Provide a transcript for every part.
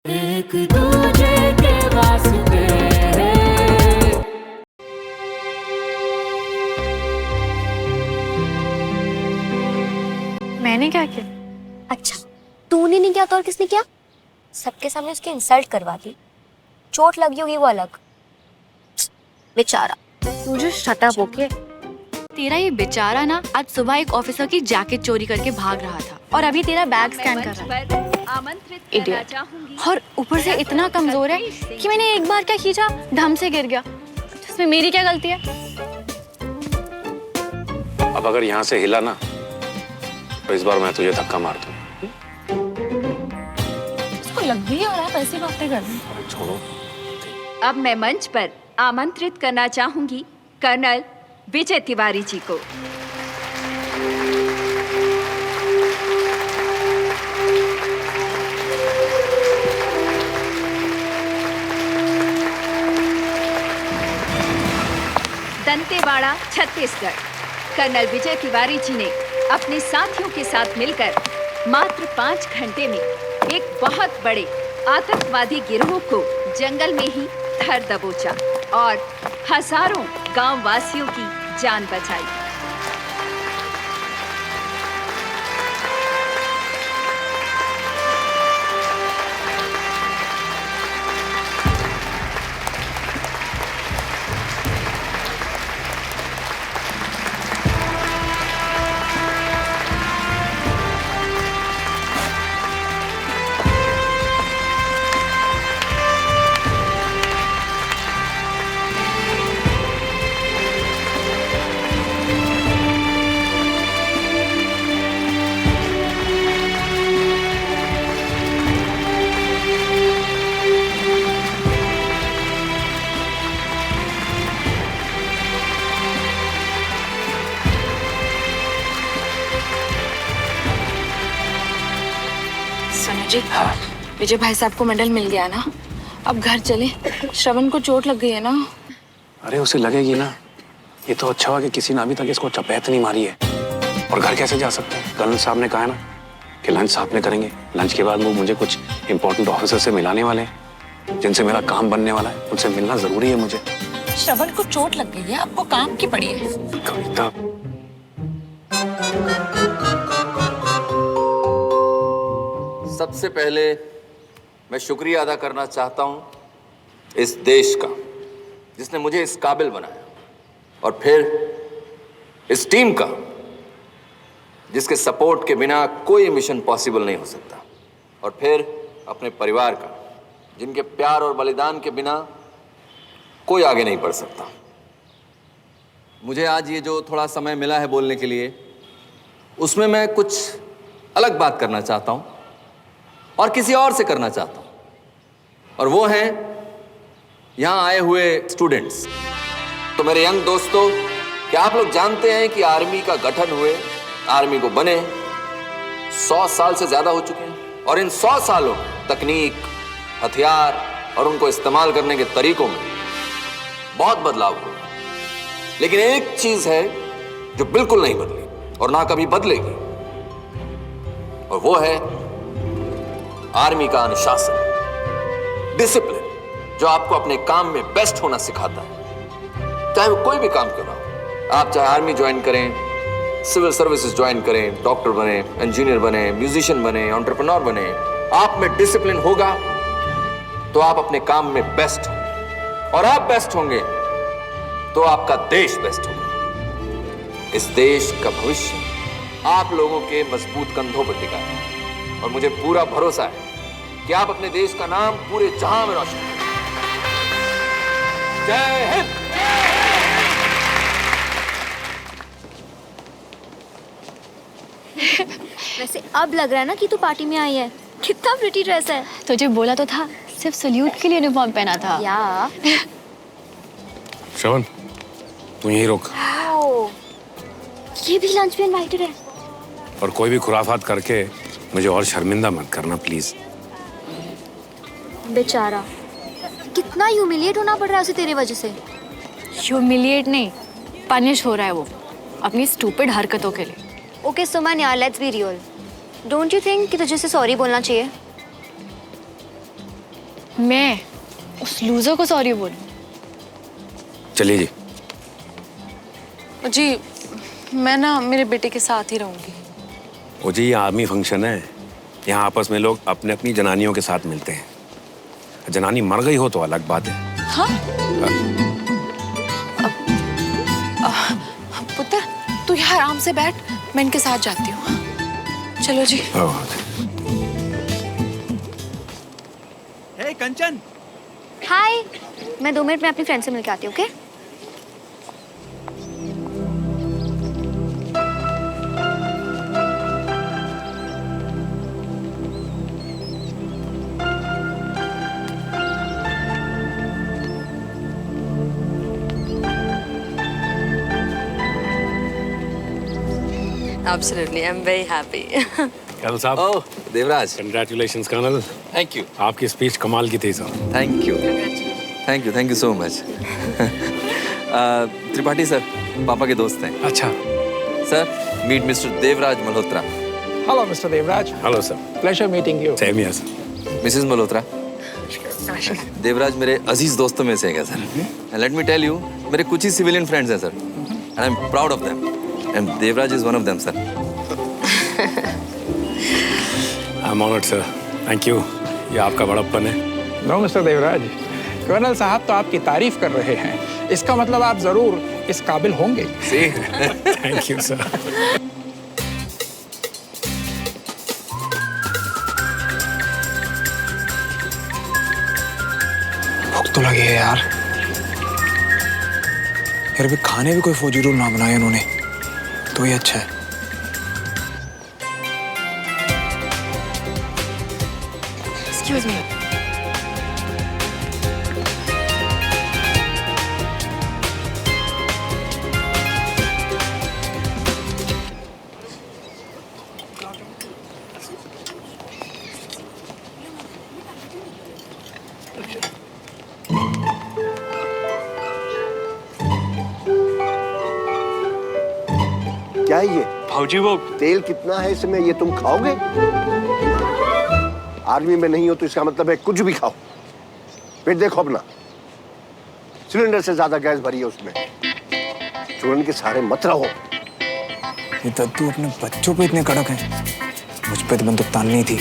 एक दूजे के वास्ते मैंने क्या किया? अच्छा, तूने नहीं किया तो और किसने किया? सबके सामने उसकी इंसल्ट करवा दी। चोट लगी होगी वो अलग। बेचारा। तू जो शट अप ओके। तेरा ये बेचारा ना आज सुबह एक ऑफिसर की जैकेट चोरी करके भाग रहा था और अभी तेरा बैग स्कैन कर रहा है। इडियट। और ऊपर से इतना कमजोर है कि मैंने एक बार क्या खींचा ढम से गिर गया। इसमें मेरी क्या गलती है? अब अगर यहाँ से हिला ना तो इस बार मैं तुझे धक्का मार दूँ। इसको लग भी आ रहा है ऐसी बातें करनी। छोड़ो। अब मैं मंच पर आमंत्रित करना चाहूंगी कर्नल विजय तिवारी जी को। दंतेवाड़ा छत्तीसगढ़ कर्नल विजय तिवारी जी ने अपने साथियों के साथ मिलकर मात्र 5 घंटे में एक बहुत बड़े आतंकवादी गिरोह को जंगल में ही धर दबोचा और हजारों गांव वासियों की जान बचाई। सुनो जी, विजय भाई साहब को मेडल मिल गया ना, अब घर चले। श्रवण को चोट लग गई है ना। अरे उसे लगेगी ना। ये तो अच्छा हुआ कि किसी ने अभी तक इसको चपेट नहीं मारी है। और घर कैसे जा सकते हैं? कर्नल साहब ने कहा है ना कि लंच साथ में करेंगे। लंच के बाद वो मुझे कुछ इंपॉर्टेंट ऑफिसर से मिलाने वाले हैं जिनसे मेरा काम बनने वाला है। उनसे मिलना जरूरी है मुझे। श्रवण को चोट लग गई है, आपको काम की पड़ी है। कविता, सबसे पहले मैं शुक्रिया अदा करना चाहता हूं इस देश का जिसने मुझे इस काबिल बनाया, और फिर इस टीम का जिसके सपोर्ट के बिना कोई मिशन पॉसिबल नहीं हो सकता, और फिर अपने परिवार का जिनके प्यार और बलिदान के बिना कोई आगे नहीं बढ़ सकता। मुझे आज ये जो थोड़ा समय मिला है बोलने के लिए, उसमें मैं कुछ अलग बात करना चाहता हूं और किसी और से करना चाहता हूं, और वो हैं यहां आए हुए स्टूडेंट्स। तो मेरे यंग दोस्तों, क्या आप लोग जानते हैं कि आर्मी का गठन हुए, आर्मी को बने 100 साल से ज्यादा हो चुके हैं, और इन 100 सालों में तकनीक, हथियार और उनको इस्तेमाल करने के तरीकों में बहुत बदलाव हुआ। लेकिन एक चीज है जो बिल्कुल नहीं बदली और ना कभी बदलेगी, और वो है आर्मी का अनुशासन, डिसिप्लिन, जो आपको अपने काम में बेस्ट होना सिखाता है, चाहे वो कोई भी काम क्यों ना हो। आप चाहे आर्मी ज्वाइन करें, सिविल सर्विसेज ज्वाइन करें, डॉक्टर बने, इंजीनियर बने, म्यूजिशियन बने, एंटरप्रेन्योर बने, आप में डिसिप्लिन होगा तो आप अपने काम में बेस्ट होंगे, और आप बेस्ट होंगे तो आपका देश बेस्ट होगा। इस देश का भविष्य आप लोगों के मजबूत कंधों पर टिका है, और मुझे पूरा भरोसा है कि आप अपने देश का नाम पूरे जहां में रोशन करेंगे। जय हिंद। वैसे अब लग रहा है ना कि तू पार्टी में आई है। कितना प्रिटी ड्रेस है। तुझे बोला तो था, सिर्फ सल्यूट के लिए यूनिफॉर्म पहना था। या श्रवण, तू यहीं रुक। ये भी लंच में इनवाइटेड है। और कोई भी खुराफात करके मुझे और शर्मिंदा मत करना प्लीज। बेचारा, कितना ह्यूमिलिएट होना पड़ रहा है उसे तेरी वजह से। ह्यूमिलिएट नहीं, पनिश हो रहा है वो अपनी स्टूपिड हरकतों के लिए। ओके सुमन यार, let's be real. Don't you think कि तुझे से सॉरी बोलना चाहिए? मैं उस लूजर को सॉरी बोलूं? चलिए जी। जी मैं ना मेरे बेटे के साथ ही रहूंगी। ओ जी, ये आर्मी फंक्शन है, यहाँ आपस में लोग अपने अपनी जनानियों के साथ मिलते हैं। जनानी मर गई हो तो अलग बात है। हाँ? पुत्र तू यहाँ आराम से बैठ, मैं इनके साथ जाती हूँ। चलो जी। हे कंचन। हाय, मैं 2 मिनट में अपनी फ्रेंड से मिलके आती हूँ, okay? Absolutely, I'm very happy. Colonel साहब। Oh Devraj, congratulations colonel. Thank you. आपकी स्पीच कमाल की थी sir. Thank you, thank you so much. Tripathi sir पापा के दोस्त हैं। अच्छा। Sir meet mister Devraj Malhotra. Hello mister Devraj. Hello sir. Pleasure meeting you. Same here sir. Mrs Malhotra. Devraj मेरे अजीज दोस्तों में से है sir. Let me tell you, मेरे कुछ ही सिविलियन फ्रेंड्स हैं sir, and I am proud of them, and Devraj is one of them sir. I am honoured sir, thank you. ये आपका बड़प्पन है। नो मिस्टर देवराज, कर्नल साहब तो आपकी तारीफ कर रहे हैं, इसका मतलब आप जरूर इस काबिल होंगे। Thank you sir. भूख तो लगी है यार। यार अभी खाने भी कोई फौजी रूल ना बनाए उन्होंने, तो ये अच्छा है। Excuse me. क्या है ये? भाऊजी वो तेल कितना है इसमें, ये तुम खाओगे? आर्मी में नहीं हो तो इसका मतलब है कुछ भी खाओ। फिर देखो अपना, सिलेंडर से ज्यादा गैस भरी है उसमें। चूरन के सहारे मत रहो। ये दद्दू अपने बच्चों पे इतने कड़क हैं, मुझ पे तो बंदूक ताननी थी।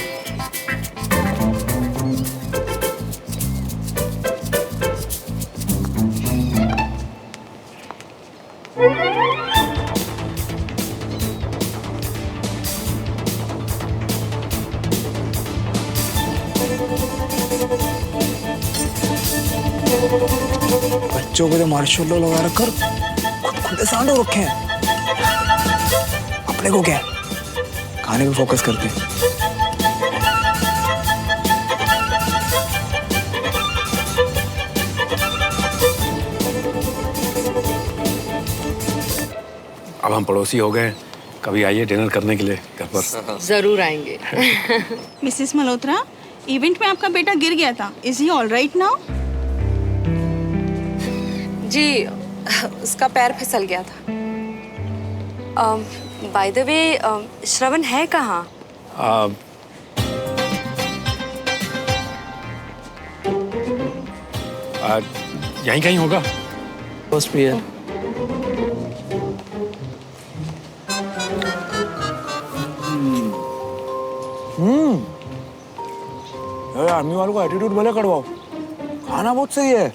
बच्चों को तो मार्शल लॉ लगा रखकर खुद खुदे सांड हो रखे हैं। अपने को क्या है? खाने पे फोकस करते हैं। अब हम पड़ोसी हो गए, कभी आइए डिनर करने के लिए घर पर। जरूर आएंगे। मिसेस मल्होत्रा, इवेंट में आपका बेटा गिर गया था। Is he all right now? जी उसका पैर फिसल गया था। बाय द वे श्रवण है कहाँ? यहीं कहीं होगा। First player. आर्मी वालों का एटीट्यूड भले कड़वाओ, खाना बहुत सही है।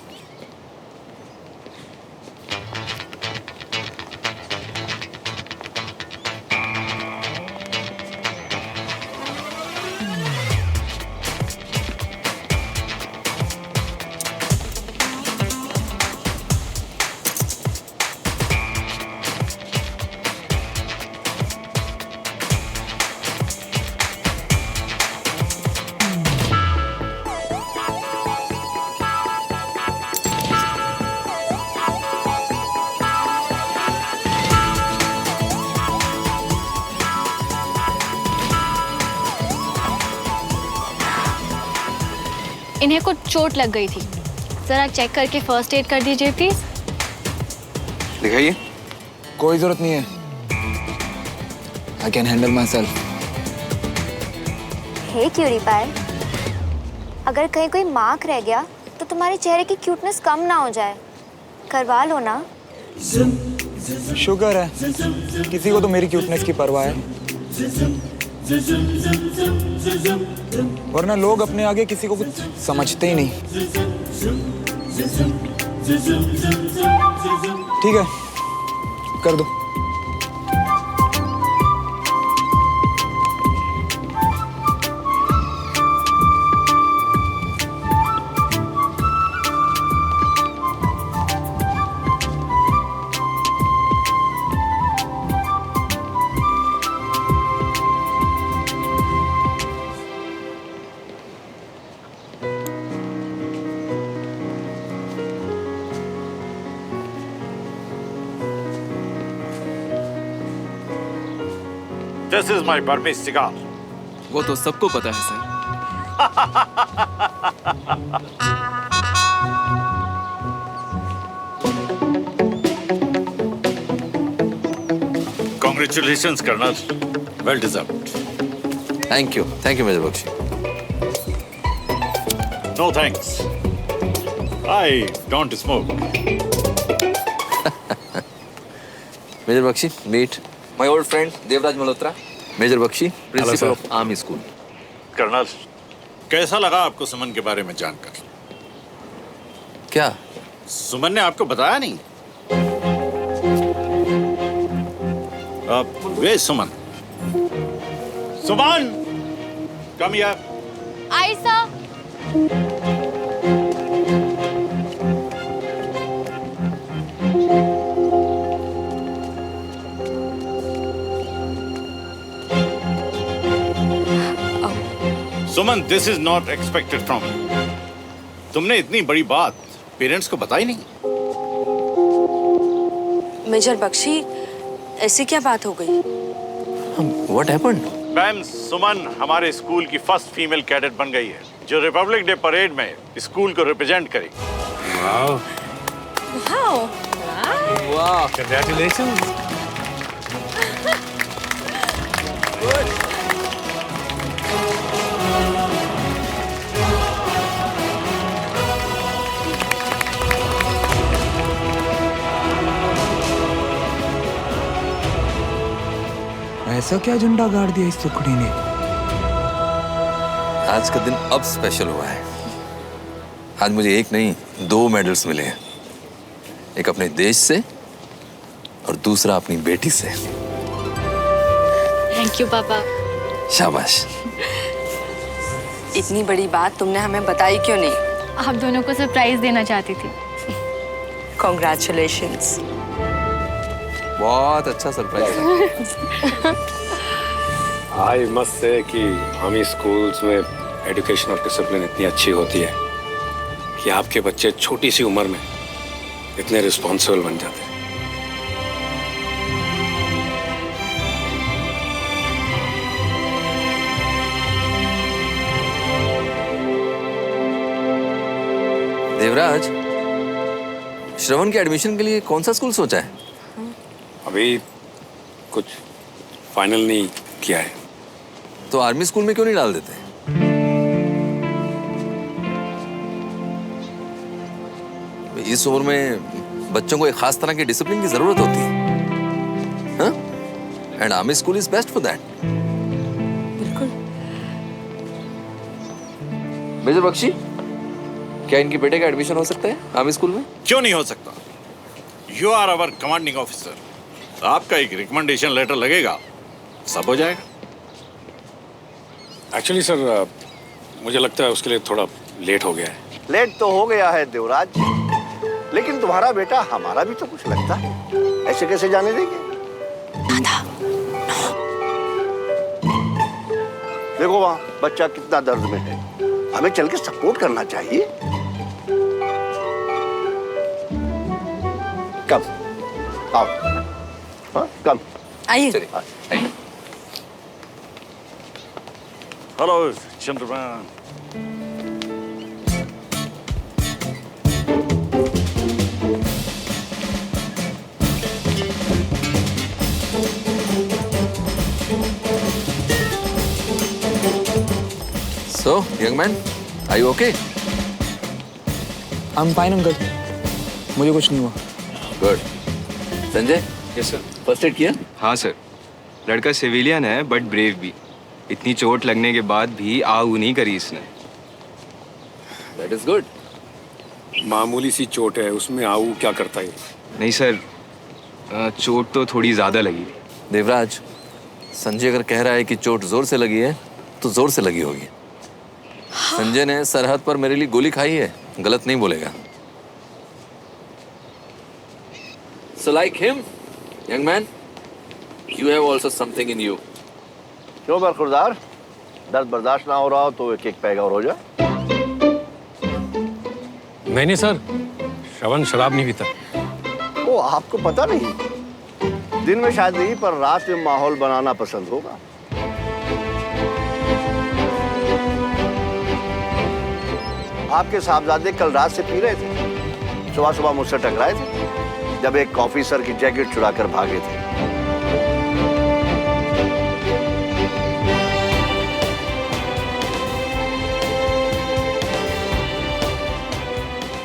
इन्हें कुछ चोट लग गई थी, जरा चेक करके फर्स्ट एड कर दीजिए प्लीज। दिखाइए। कोई जरूरत नहीं है, I can handle myself. Hey cutie pie, अगर कहीं कोई मार्क रह गया तो तुम्हारे चेहरे की क्यूटनेस कम ना हो जाए, करवा लो ना। शुगर है, किसी को तो मेरी क्यूटनेस की परवाह है, वरना लोग अपने आगे किसी को कुछ समझते ही नहीं। ठीक है, कर दो। This is my Burmese cigar. वो तो सबको पता है sir. Congratulations, Colonel. Well deserved. Thank you major Bakshi. No thanks. I don't smoke. Major Bakshi, meet my old friend Devraj Malhotra. Major Bakshi, principal of army school. Colonel, कैसा लगा आपको सुमन के बारे में जानकर? क्या सुमन ने आपको बताया नहीं? वे Suman, Suman, come here. Ayesha. Suman, this is not expected from you. तुमने इतनी बड़ी बात पेरेंट्स को बताई नहीं। मेजर बख्शी, ऐसी क्या बात हो गई? What happened? मैम, सुमन हमारे स्कूल की फर्स्ट फीमेल कैडेट बन गई है, जो रिपब्लिक डे परेड में स्कूल को रिप्रेजेंट करेगी। वाओ। वाह, कांग्रेचुलेशंस। ऐसा क्या झंडा गाड़ दिया इस टुकड़ी ने? आज का दिन अब स्पेशल हुआ है। आज मुझे एक नहीं 2 मेडल्स मिले हैं, एक अपने देश से और दूसरा अपनी बेटी से। थैंक यू पापा। शाबाश। इतनी बड़ी बात तुमने हमें बताई क्यों नहीं? आप दोनों को सरप्राइज देना चाहती थी। कॉन्ग्रेचुलेशंस। बहुत अच्छा सरप्राइज। आई मस्ट से कि हम स्कूल्स में एजुकेशन और डिसिप्लिन इतनी अच्छी होती है कि आपके बच्चे छोटी सी उम्र में इतने रिस्पॉन्सिबल बन जाते हैं। देवराज, श्रवण के एडमिशन के लिए कौन सा स्कूल सोचा है? अभी कुछ फाइनल नहीं किया है। तो आर्मी स्कूल में क्यों नहीं डाल देते? इस उम्र में बच्चों को एक खास तरह की डिसिप्लिन की जरूरत होती है, and army school is best for that. बिल्कुल। मेजर बख्शी, क्या इनके बेटे का एडमिशन हो सकता है आर्मी स्कूल में? क्यों नहीं हो सकता? You are our commanding officer. आपका एक रिकमेंडेशन लेटर लगेगा, सब हो जाएगा। एक्चुअली सर, मुझे लगता है उसके लिए थोड़ा लेट हो गया है। लेट तो हो गया है देवराज, लेकिन तुम्हारा बेटा हमारा भी तो कुछ लगता है, ऐसे कैसे जाने देंगे? देखो वहाँ बच्चा कितना दर्द में है, हमें चल के सपोर्ट करना चाहिए। कम आओ, हाँ कम आइए। Hello Chandraman. So, young man, Are you okay? I'm fine uncle, मुझे कुछ नहीं हुआ। Good. Sanjay? Yes sir. First aid किया? हाँ सर, लड़का सिविलियन है बट ब्रेव भी। इतनी चोट लगने के बाद भी आऊ नहीं करी इसने। That is good. मामूली सी चोट है, उसमें आऊ क्या करता है? नहीं सर, चोट तो थोड़ी ज़्यादा लगी। देवराज, संजय अगर कह रहा है कि चोट जोर से लगी है तो जोर से लगी होगी। संजय ने सरहद पर मेरे लिए गोली खाई है, गलत नहीं बोलेगा। So like him, young man, you have also something in you. क्यों बरखुरदार, दर्द बर्दाश्त ना हो रहा हो तो एक एक पैग और हो जा। नहीं सर, श्रवण शराब नहीं पीता। ओ, आपको पता नहीं, दिन में शायद नहीं पर रात में माहौल बनाना पसंद होगा। आपके साहबजादे कल रात से पी रहे थे, सुबह सुबह मुझसे टकराए थे जब एक ऑफिसर की जैकेट चुराकर भागे थे।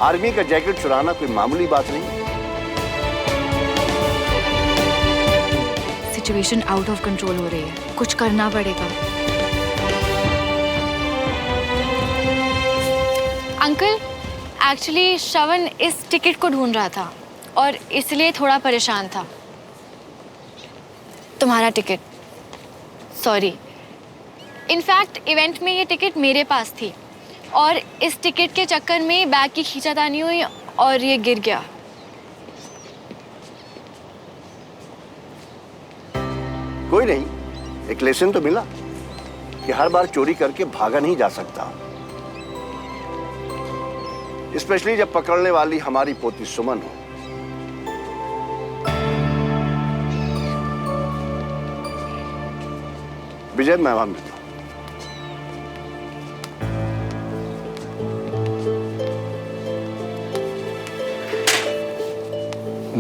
आर्मी का जैकेट चुराना कोई मामूली बात नहीं। सिचुएशन आउट ऑफ कंट्रोल हो रही है, कुछ करना पड़ेगा। अंकल, एक्चुअली श्रवण इस टिकट को ढूंढ रहा था और इसलिए थोड़ा परेशान था। तुम्हारा टिकट, सॉरी। इनफैक्ट इवेंट में ये टिकट मेरे पास थी और इस टिकट के चक्कर में बैग की खींचातानी हुई और ये गिर गया। कोई नहीं, एक लेसन तो मिला कि हर बार चोरी करके भागा नहीं जा सकता, स्पेशली जब पकड़ने वाली हमारी पोती सुमन हो। विजय, मैं वहां मिलता हूं।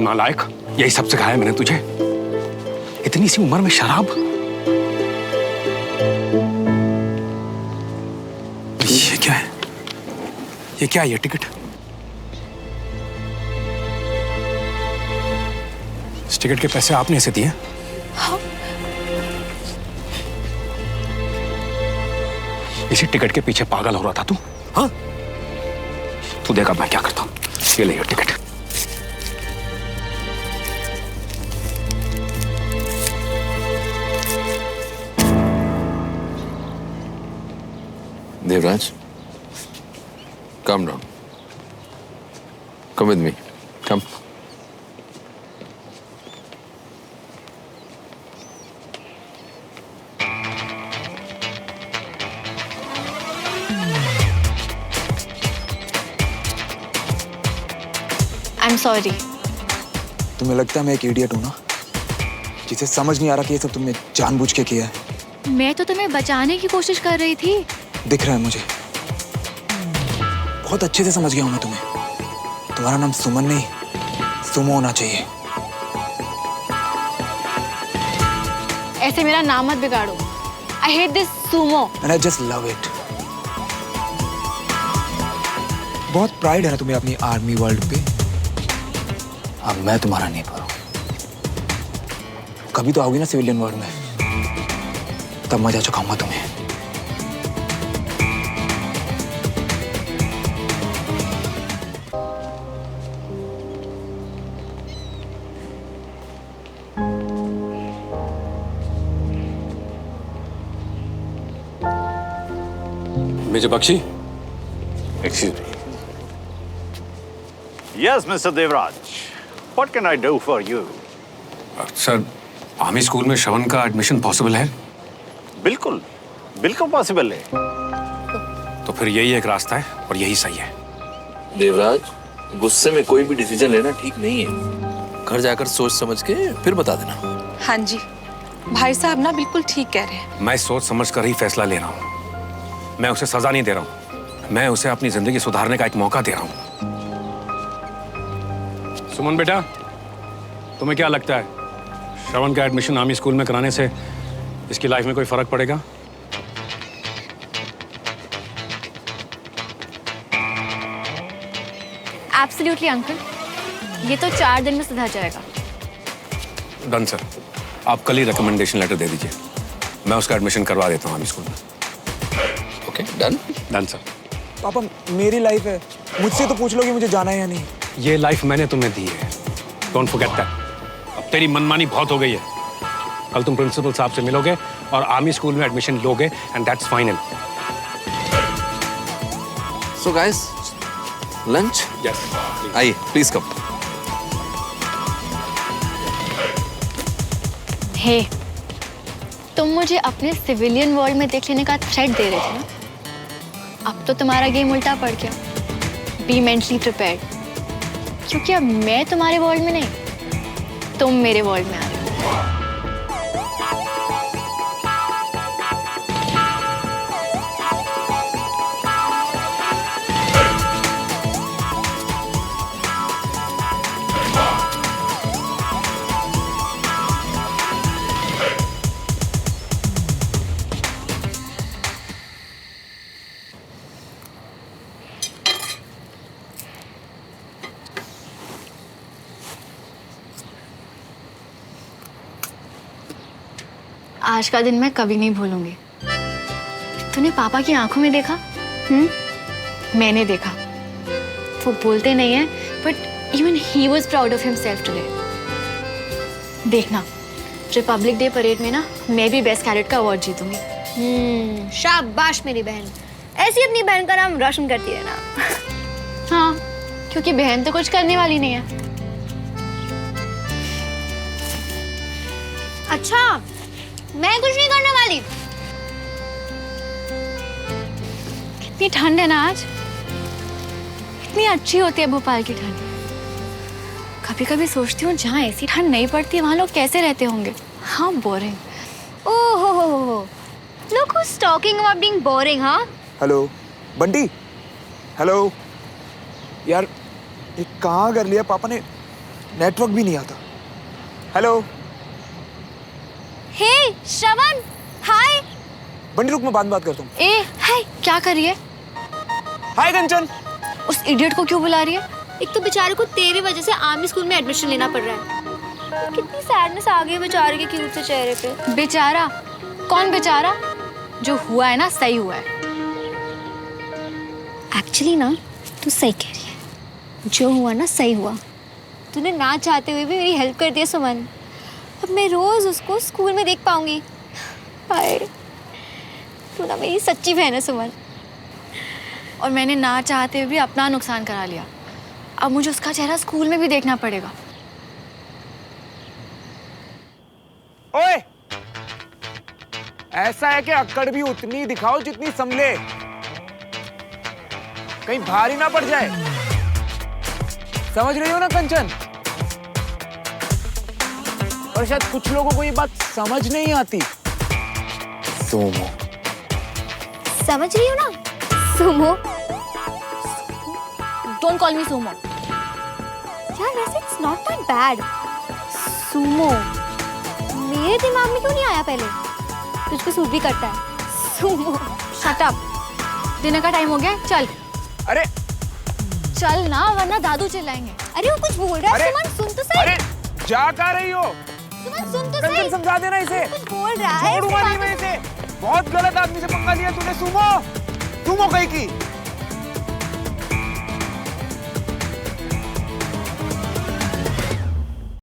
नालायक, यही सब सिखाया मैंने तुझे? इतनी सी उम्र में शराब? ये क्या है? ये क्या है? ये टिकट? इस टिकट के पैसे आपने इसे दिए? हाँ। इसी टिकट के पीछे पागल हो रहा था तू? हाँ? तू देखा मैं क्या करता हूं। ये ले ये ticket. Devraj, calm down. Come with me. Come. I'm sorry. तुम्हें लगता है मैं एक इडियट हूँ ना, जिसे समझ नहीं आ रहा कि ये सब तुमने जानबूझ के किया है। मैं तो तुम्हें बचाने की कोशिश कर रही थी। दिख रहा है मुझे, बहुत अच्छे से समझ गया हूं मैं तुम्हें। तुम्हारा नाम सुमन नहीं, सुमो होना चाहिए। ऐसे मेरा नाम मत बिगाड़ो। I hate this sumo. And I just love it. बहुत प्राइड है ना तुम्हें अपनी आर्मी वर्ल्ड पे। अब मैं तुम्हारा नहीं पाऊँ। कभी तो आओगी ना सिविलियन वर्ल्ड में, तब मजा चुकाऊंगा तुम्हें। Major Bakshi, excuse me. Yes, Mr. Devraj. What can I do for you? Sir, army school में श्रवण का एडमिशन पॉसिबल है? बिल्कुल, बिल्कुल पॉसिबल है। तो फिर यही एक रास्ता है और यही सही है। देवराज, गुस्से में कोई भी डिसीजन लेना ठीक नहीं है। घर जाकर सोच समझ के फिर बता देना। हाँ जी, भाई साहब ना बिल्कुल ठीक कह रहे हैं। मैं सोच समझ कर ही फैसला ले रहा हूँ। मैं उसे सजा नहीं दे रहा हूँ, मैं उसे अपनी जिंदगी सुधारने का एक मौका दे रहा हूँ। सुमन बेटा, तुम्हें क्या लगता है श्रवण का एडमिशन आर्मी स्कूल में कराने से इसकी लाइफ में कोई फर्क पड़ेगा? एब्सोल्युटली अंकल, ये तो 4 दिन में सुधर जाएगा। डन सर, आप कल ही रिकमेंडेशन लेटर दे दीजिए, मैं उसका एडमिशन करवा देता हूँ आर्मी स्कूल में। Okay, done done sir. पापा मेरी लाइफ है, मुझसे तो पूछ लो कि मुझे जाना है या नहीं। ये लाइफ मैंने तुम्हें दी है, डोंट फॉरगेट दैट। अब तेरी मनमानी बहुत हो गई है। कल तुम प्रिंसिपल साहब से मिलोगे और आर्मी स्कूल में एडमिशन लोगे and that's final. So guys, lunch? Yes, आइए प्लीज कम। हे, तुम मुझे अपने सिविलियन वर्ल्ड में देख लेने का थ्रेट दे रहे थे ना? अब तो तुम्हारा गेम उल्टा पड़ गया। बी मेंटली प्रिपेयर्ड, क्योंकि अब मैं तुम्हारे वर्ल्ड में नहीं, तुम मेरे वर्ल्ड में आ रहे हो। आज का दिन मैं कभी नहीं भूलूंगी। तूने पापा की आंखों में देखा? मैंने देखा। वो बोलते नहीं है, but even he was proud of himself today. देखना, रिपब्लिक डे परेड में ना मैं भी बेस्ट कैडेट का अवार्ड जीतूंगी। शाबाश मेरी बहन, ऐसी अपनी बहन का नाम रोशन करती रहना। हाँ, क्योंकि बहन तो कुछ करने वाली नहीं है। अच्छा, मैं कुछ नहीं करने वाली। कितनी ठंड है ना आज, कितनी अच्छी होती है भोपाल की ठंड। कभी कभी सोचती हूँ जहाँ ऐसी ठंड नहीं पड़ती वहाँ लोग कैसे रहते होंगे। हाँ, बोरिंग। ओहो, look who's talking about being boring, हाँ? हेलो बंटी, हेलो यार, ये कहाँ कर लिया पापा ने, नेटवर्क भी नहीं आता। हेलो हे श्रवण, हाय। बंटी रुक, मैं बात करता हूँ। ए हाय, क्या कर रही है? हाय कंचन। उस इडियट को क्यों बुला रही है? एक तो बेचारे को तेरी वजह से आर्मी स्कूल में एडमिशन लेना पड़ रहा है। कितनी सैडनेस आ गई है बेचारे के क्यूट से चेहरे पे। बेचारा? कौन बेचारा? जो हुआ है ना, सही हुआ है। एक्चुअली ना, तू सही कह रही है। जो हुआ ना, सही हुआ। तूने ना चाहते हुए भी मेरी हेल्प कर दी है सुमन। अब मैं रोज उसको स्कूल में देख पाऊंगी। हाय, तू ना मेरी सच्ची बहन है सुमन। और मैंने ना चाहते हुए भी अपना नुकसान करा लिया। अब मुझे उसका चेहरा स्कूल में भी देखना पड़ेगा। ओए, ऐसा है कि अक्कड़ भी उतनी दिखाओ जितनी संभले, कहीं भारी ना पड़ जाए। समझ रही हो ना कंचन? और शायद कुछ लोगों को ये बात समझ नहीं आती। सोमो, समझ रही हो ना? Sumo. Don't call me Sumo. यार वैसे it's not that bad. Sumo मेरे दिमाग में क्यों नहीं आया पहले? तुझको सूट भी करता है। सुमो। शट अप, डिनर का टाइम हो गया, चल। अरे चल ना, वरना दादू चिल्लाएंगे। अरे वो कुछ बोल रहा है। सुमन सुन तो सही। अरे जा कहाँ रही हो? सुमन सुन तो कंचन सही। समझा देना इसे। कुछ बोल रहा है। छोड़ूंगा नहीं मैं इसे। बहुत गलत आदमी से पंगा लिया तूने। सुमो, सुमो कहीं की।